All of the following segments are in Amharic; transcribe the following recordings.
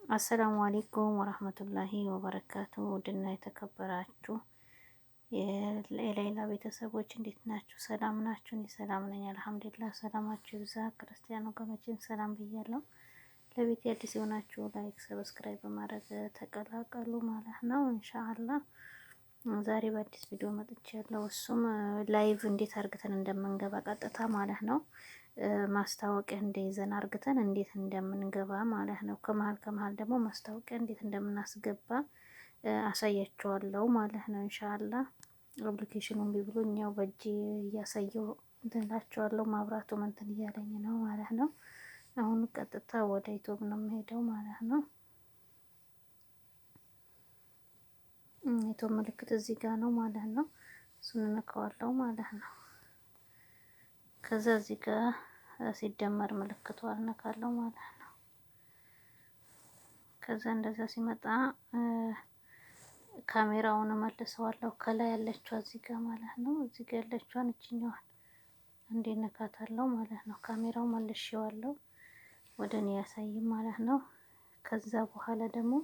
አሰላሙ አሌይኩም ወረህመቱላሂ ወበረካቱ። ውድና የተከበራችሁ የሌላ ቤተሰቦች እንዴት ናችሁ? ሰላም ናችሁ? እኔ ሰላም ነኝ አልሐምዱሊላህ። ሰላማችሁ ይብዛ። ክርስቲያን ወገኖችን ሰላም ብያለሁ። ለቤት አዲስ የሆናችሁ ላይክ፣ ሰብስክራይብ በማድረግ ተቀላቀሉ ማለት ነው። ኢንሻአላህ ዛሬ በአዲስ ቪዲዮ መጥቻለሁ። እሱም ላይቭ እንዴት አርግተን እንደምንገባ ቀጥታ ማለት ነው ማስታወቂያ እንደይዘን አርግተን እንዴት እንደምንገባ ማለት ነው። ከመሀል ደግሞ ማስታወቂያ እንዴት እንደምናስገባ አሳያችኋለሁ ማለት ነው። ኢንሻአላህ አፕሊኬሽኑን ቢብሎኝ ያው በእጅ እያሳየው እንትንላችኋለሁ። ማብራቱ እንትን እያለኝ ነው ማለት ነው። አሁን ቀጥታ ወደ ዩቲዩብ ነው የምሄደው ማለት ነው። ዩቲዩብ ምልክት እዚህ ጋር ነው ማለት ነው። እሱን እንከዋለው ማለት ነው። ከዛ እዚህ ጋር ሲደመር ምልክቱ አልነካለው ማለት ነው። ከዛ እንደዛ ሲመጣ ካሜራውን መልሰዋለሁ። ከላይ ያለችው እዚህ ጋር ማለት ነው። እዚህ ጋር ያለችዋን እችኛዋን እንዴ ነካታለው ማለት ነው። ካሜራው መልሼዋለሁ ወደ እኔ ያሳይም ማለት ነው። ከዛ በኋላ ደግሞ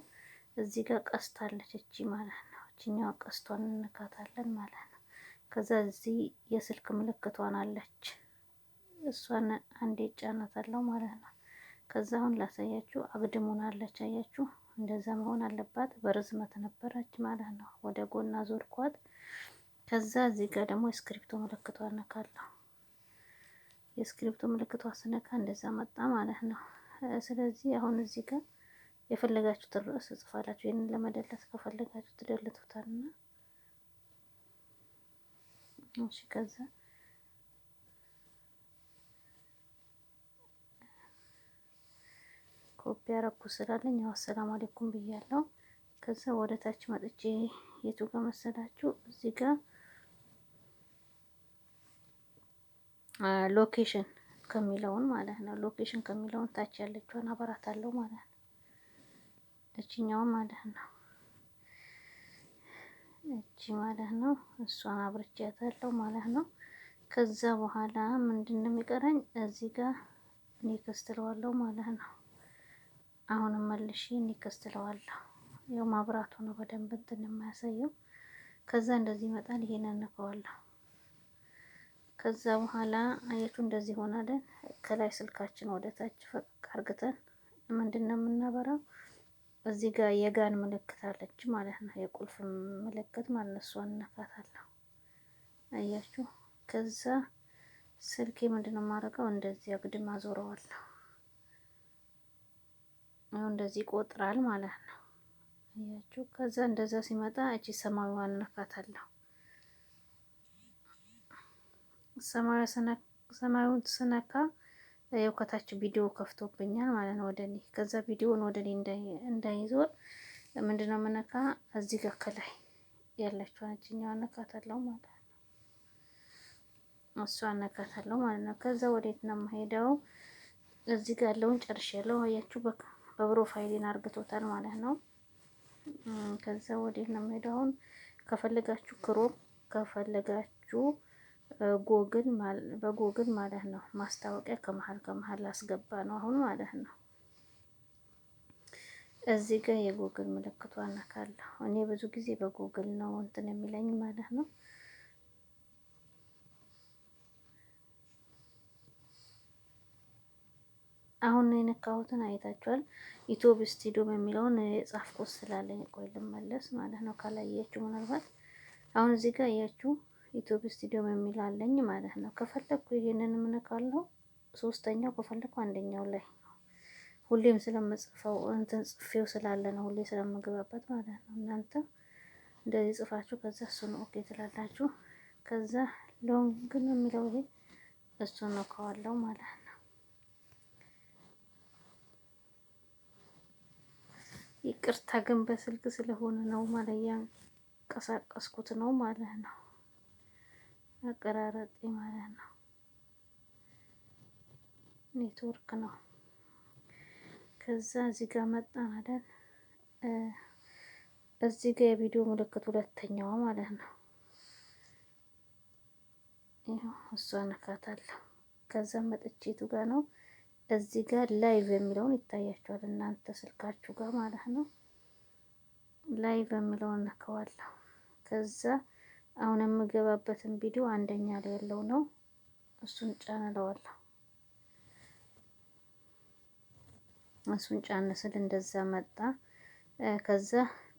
እዚህ ጋር ቀስታለች እቺ ማለት ነው። እቺኛዋ ቀስቷን እንነካታለን ማለት ነው። ከዛ እዚህ የስልክ ምልክቷን አለች እሷን አንዴ ጫናታለሁ ማለት ነው። ከዛ አሁን ላሳያችሁ አግድሙን አለች አያችሁ፣ እንደዛ መሆን አለባት። በርዝመት ነበረች ማለት ነው። ወደ ጎና ዞርኳት። ከዛ እዚህ ጋር ደግሞ የስክሪፕቶ ምልክቷን ነካለሁ። የስክሪፕቶ ምልክቷ ስነካ እንደዛ መጣ ማለት ነው። ስለዚህ አሁን እዚህ ጋር የፈለጋችሁትን ርዕስ ጽፋላችሁ። ይሄንን ለመደለት ከፈለጋችሁ ትደልቱታልና እሺ ከዛ ኮፒ ያረኩ ስላለኝ ያው አሰላሙ አለይኩም ብያለሁ። ከዛ ወደ ታች መጥቼ የቱ ጋር መሰላችሁ? እዚህ ጋር ሎኬሽን ከሚለውን ማለት ነው። ሎኬሽን ከሚለውን ታች ያለችውን አበራታለሁ ማለት ነው። እቺኛው ማለት ነው። እቺ ማለት ነው። እሷን አብርቻታለሁ ማለት ነው። ከዛ በኋላ ምንድነው የሚቀረኝ? እዚህ ጋር ኔክስት እለዋለሁ ማለት ነው። አሁንም መልሼ ኔክስት እለዋለሁ። ያው ማብራቱ ነው በደንብ እንትን የማያሳየው። ከዛ እንደዚህ ይመጣል። ይሄን እንነካዋለሁ። ከዛ በኋላ አየቱ እንደዚህ ሆናለን። ከላይ ስልካችን ወደ ታች ፈቅ አርግተን ምንድነው የምናበራው? እዚህ ጋር የጋን ምልክት አለች ማለት ነው። የቁልፍ ምልክት ማለት ነው። እሷን እነካታለሁ። አያችሁ። ከዛ ስልኬ ምንድነው የማደርገው? እንደዚህ አግድም አዞረዋለሁ። አሁን እንደዚህ ይቆጥራል ማለት ነው። አያችሁ። ከዛ እንደዛ ሲመጣ እቺ ሰማያዊዋን እነካታለሁ። ሰማያዊውን ስነካ ያው ከታች ቪዲዮ ከፍቶብኛል ማለት ነው ወደ እኔ። ከዛ ቪዲዮውን ወደ እኔ እንዳይዞር ምንድነው የምነካ? እዚህ ጋር ከላይ ያለችውን እችኛዋን ነካታለሁ ማለት ነው። እሷን ነካታለሁ ማለት ነው። ከዛ ወዴት ነው የምሄደው? እዚህ ጋር ያለውን ጨርሻለሁ። አያችሁ በፕሮፋይሌን አርግቶታል ማለት ነው። ከዛ ወዴት ነው የምሄደው? አሁን ከፈለጋችሁ ክሮም ከፈለጋችሁ በጎግል ማለት ነው ማስታወቂያ ከመሀል ላስገባ ነው አሁን ማለት ነው። እዚህ ጋር የጎግል ምልክቷን ነካለሁ። እኔ ብዙ ጊዜ በጎግል ነው እንትን የሚለኝ ማለት ነው። አሁን የነካሁትን አይታችኋል። ዩቲዩብ ስቱዲዮ የሚለውን የጻፍኩት ስላለኝ ቆይ ልመለስ ማለት ነው። ካላያችሁ ምናልባት አሁን እዚህ ጋር ያያችሁ ዩቲዩብ ስቱዲዮ የሚል አለኝ ማለት ነው። ከፈለኩ ይሄንን እነካለሁ። ሶስተኛው ከፈለኩ አንደኛው ላይ ሁሌም ስለምጽፈው እንትን ጽፌው ስላለ ነው ሁሌ ስለምገባበት ማለት ነው። እናንተ እንደዚህ ጽፋችሁ ከዛ እሱን ኦኬ ትላላችሁ። ከዛ ሎንግ ነው የሚለው ይሄ እሱን ነካዋለሁ ማለት ነው። ይቅርታ ግን በስልክ ስለሆነ ነው ማለት ያንቀሳቀስኩት ነው ማለት ነው። አቀራረጤ ማለት ነው። ኔትወርክ ነው። ከዛ እዚህ ጋር መጣን አይደል? እዚህ ጋር የቪዲዮ ምልክት ሁለተኛዋ ማለት ነው። ይሄው እሷ ነካታለሁ። ከዛ መጥቼቱ ጋር ነው እዚህ ጋር ላይቭ የሚለውን ይታያችኋል እናንተ ስልካችሁ ጋር ማለት ነው። ላይቭ የሚለውን ነካዋለሁ። ከዛ አሁን የምገባበትን ቪዲዮ አንደኛ ላይ ያለው ነው። እሱን ጫን እለዋለሁ። እሱን ጫን ስል እንደዛ መጣ። ከዛ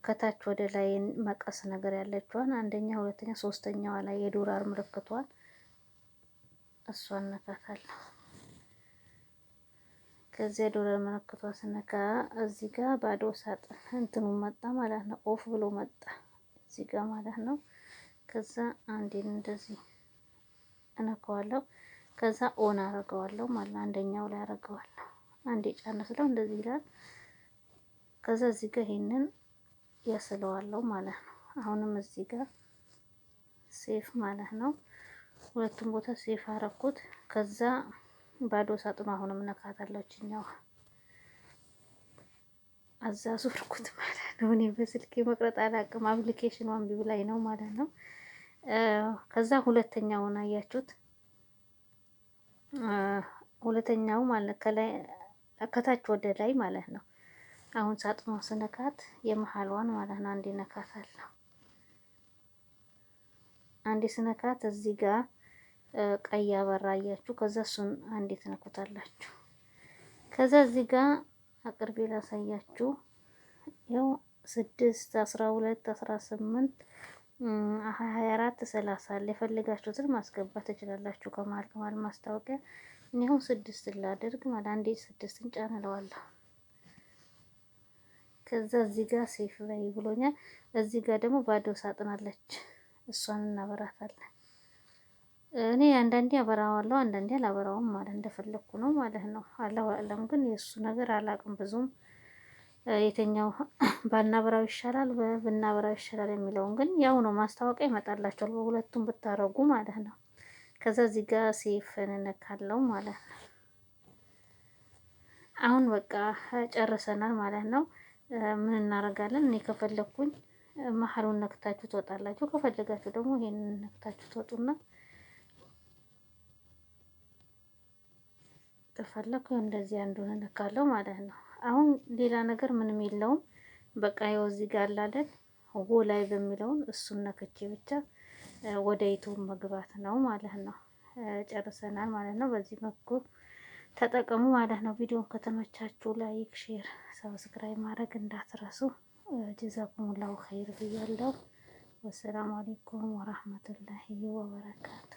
ከታች ወደ ላይ መቀስ ነገር ያለችዋን አንደኛ፣ ሁለተኛ፣ ሶስተኛዋ ላይ የዶላር ምልክቷን እሷን ነካታለሁ። ከዚያ ዶላር ምልክቷ ስነካ እዚህ ጋር ባዶ ሳጥን እንትኑ መጣ ማለት ነው። ኦፍ ብሎ መጣ እዚህ ጋር ማለት ነው። ከዛ አንዴን እንደዚህ እነካዋለሁ። ከዛ ኦን አደርገዋለሁ ማለት አንደኛው ላይ አደርገዋለሁ። አንዴ ጫን ስለው እንደዚህ ይላል። ከዛ እዚህ ጋር ይሄንን ያስለዋለሁ ማለት ነው። አሁንም እዚህ ጋር ሴፍ ማለት ነው። ሁለቱም ቦታ ሴፍ አረኩት። ከዛ ባዶ ሳጥኑ አሁንም ነካታለሁ። እኛው አዛዙርኩት ማለት ነው። እኔ በስልኬ መቅረጥ አላውቅም። አፕሊኬሽኑ እምቢ ብላኝ ነው ማለት ነው። ከዛ ሁለተኛውን አያችሁት? ሁለተኛው ማለት ከላይ ከታች ወደ ላይ ማለት ነው። አሁን ሳጥኗን ስነካት የመሃሏን ማለት ነው አንዴ ነካታለሁ። አንዴ ስነካት እዚህ ጋር ቀይ አበራ አያችሁ። ከዛ እሱን አንዴ ትነኩታላችሁ። ከዛ እዚህ ጋር አቅርቤ ላሳያችሁ። ያው 6 12 18 24 30 አለ። የፈለጋችሁትን ማስገባት ትችላላችሁ። ከመሀል ከመሀል ማስታወቂያ እኔ አሁን 6 ላድርግ ማለት አንዴ 6ን ጫን እለዋለሁ። ከዛ እዚህ ጋር ሴፍ ላይ ብሎኛል። እዚህ ጋር ደግሞ ባዶ ሳጥን አለች። እሷን እናበራታለን። እኔ አንዳንዴ አበራዋለሁ፣ አንዳንዴ አላበራውም ማለት እንደፈለኩ ነው ማለት ነው። አላህ አለም ግን የእሱ ነገር አላውቅም ብዙም የትኛው ባናበራው ይሻላል ብናበራው ይሻላል የሚለውን ግን ያው ነው ማስታወቂያ ይመጣላችኋል በሁለቱም ብታረጉ ማለት ነው። ከዛ እዚህ ጋር ሴፍ እንነካለው ማለት ነው። አሁን በቃ ጨርሰናል ማለት ነው። ምን እናደርጋለን? እኔ ከፈለኩኝ መሀሉን ነክታችሁ ትወጣላችሁ። ከፈለጋችሁ ደግሞ ይሄንን ነክታችሁ ትወጡና ከፈለኩ እንደዚህ አንዱን ነካለው ማለት ነው። አሁን ሌላ ነገር ምንም የለውም። በቃ ይኸው እዚህ ጋር አላለን ጎ ላይ በሚለውን እሱን ነክቼ ብቻ ወደ ዩቲዩብ መግባት ነው ማለት ነው። ጨርሰናል ማለት ነው። በዚህ በኩል ተጠቀሙ ማለት ነው። ቪዲዮን ከተመቻችሁ ላይክ፣ ሼር፣ ሰብስክራይብ ማድረግ እንዳትረሱ። ጀዛኩሙላሁ ኸይር ብያለሁ። ወሰላሙ አለይኩም ወራህመቱላሂ ወበረካቱ።